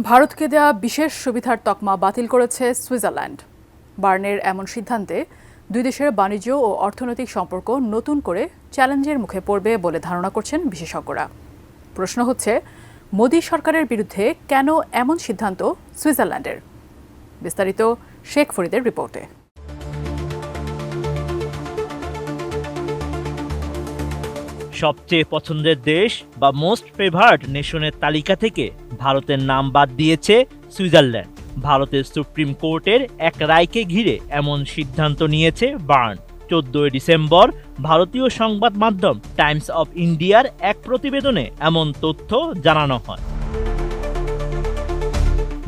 ভারতকে দেয়া বিশেষ সুবিধার তকমা বাতিল করেছে সুইজারল্যান্ড। বার্নের এমন সিদ্ধান্তে দুই দেশের বাণিজ্য ও অর্থনৈতিক সম্পর্ক নতুন করে চ্যালেঞ্জের মুখে পড়বে বলে ধারণা করছেন বিশেষজ্ঞরা। প্রশ্ন হচ্ছে, মোদী সরকারের বিরুদ্ধে কেন এমন সিদ্ধান্ত সুইজারল্যান্ডের? বিস্তারিত শেখ ফরিদের রিপোর্টে। সবচেয়ে পছন্দের দেশ বা মোস্ট ফেভার্ড নেশনের তালিকা থেকে ভারতের নাম বাদ দিয়েছে সুইজারল্যান্ড। ভারতের সুপ্রিম কোর্টের এক রায়কে ঘিরে এমন সিদ্ধান্ত নিয়েছে বার্ন। 14 ডিসেম্বর ভারতীয় সংবাদ মাধ্যম টাইমস অফ ইন্ডিয়ার এক প্রতিবেদনে এমন তথ্য জানানো হয়।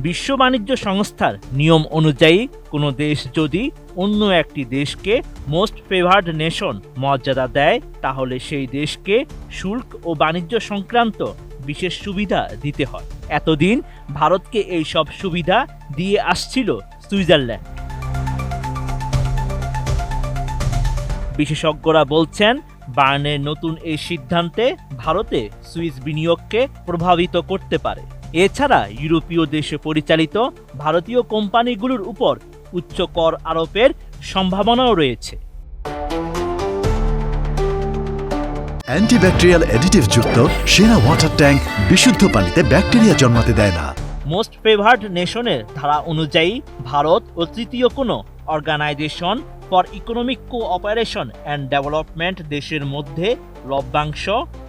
বিশ্ব বাণিজ্য সংস্থার নিয়ম অনুযায়ী কোনো দেশ যদি অন্য একটি দেশকে মোস্ট ফেভার্ড নেশন মর্যাদা দেয়, তাহলে সেই দেশকে শুল্ক ও বাণিজ্য সংক্রান্ত বিশেষ সুবিধা দিতে হয়। এতদিন ভারতকে এই সব সুবিধা দিয়ে আসছিল সুইজারল্যান্ড। বিশেষজ্ঞরা বলছেন, বার্নের নতুন এই সিদ্ধান্তে ভারতে সুইস বিনিয়োগকে প্রভাবিত করতে পারে। এছাড়া ইউরোপীয় দেশে পরিচালিত ভারতীয় কোম্পানিগুলোর উপর উচ্চ কর আরোপের সম্ভাবনাও রয়েছে। অ্যান্টিব্যাকটেরিয়াল অ্যাডিটিভ যুক্ত সেরা ওয়াটার ট্যাঙ্ক বিশুদ্ধ পানিতে ব্যাকটেরিয়া জন্মাতে দেয় না। মোস্ট ফেভার্ড নেশনের ধারা অনুযায়ী ভারত ও তৃতীয় কোনো organisation for economic cooperation and development দেশের মধ্যে লভ্যাংশ,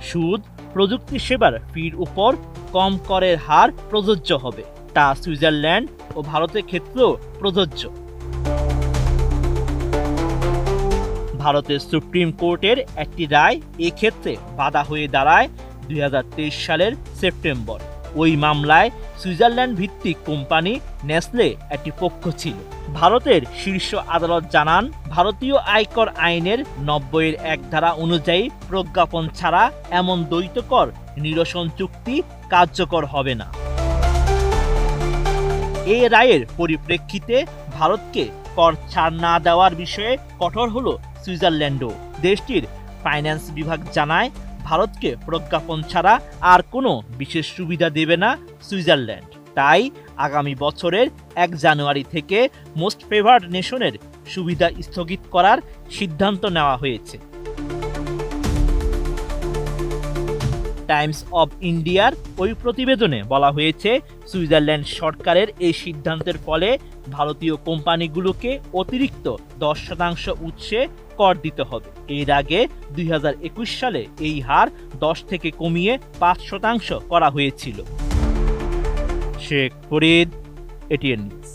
সুদ, প্রযুক্তি সেবার ফির উপর কম করের হার প্রযোজ্য হবে। তা সুইজারল্যান্ড ও ভারতের ক্ষেত্রেও প্রযোজ্য। ভারতের সুপ্রিম কোর্টের একটি রায় এক্ষেত্রে বাধা হয়ে দাঁড়ায় 2023 সালের সেপ্টেম্বর। ওই মামলায় সুইজারল্যান্ড ভিত্তিক কোম্পানি নেসলে একটি পক্ষ ছিল। ভারতের শীর্ষ আদালত জানান, ভারতীয় আয়কর আইনের 90 এক ধারা অনুযায়ী প্রজ্ঞাপন ছাড়া এমন দ্বৈত কর নিরসন চুক্তি কার্যকর হবে না। এই রায়ের পরিপ্রেক্ষিতে ভারতকে কর ছাড় না দেওয়ার বিষয়ে কঠোর হলো সুইজারল্যান্ডও। দেশটির ফাইন্যান্স বিভাগ জানায়, ভারতকে প্রজ্ঞাপন ছাড়া আর কোনো বিশেষ সুবিধা দেবে না সুইজারল্যান্ড। তাই আগামী বছরের 1 জানুয়ারি থেকে মোস্ট ফেভার্ড নেশনের সুবিধা স্থগিত করার সিদ্ধান্ত নেওয়া হয়েছে। টাইমস অব ইন্ডিয়ার ওই প্রতিবেদনে বলা হয়েছে, সুইজারল্যান্ড সরকারের এই সিদ্ধান্তের ফলে ভারতীয় কোম্পানিগুলোকে অতিরিক্ত 10% উৎসে কর দিতে হবে। এর আগে 2021 সালে এই হার 10 থেকে কমিয়ে 5% করা হয়েছিল। Sheikh Farid, ATN news.